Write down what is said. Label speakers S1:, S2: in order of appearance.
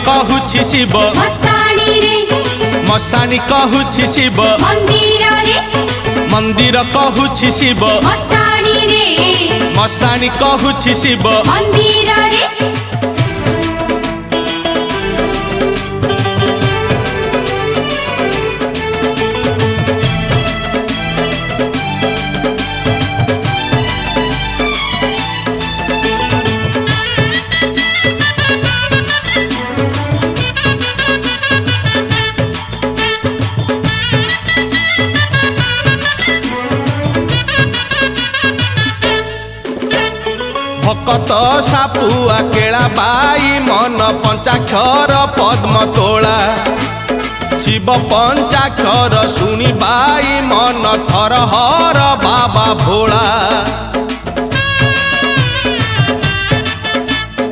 S1: कहूछि शिव मशाणी कहूछि शिव मंदिर कहूछि शिव मशाणी कहूछि शिव भकत सापुआ केला बाई मन पंचाक्षर पद्म तोला शिव पंचाक्षर सुनी बाई मन थरहर बाबा भोला।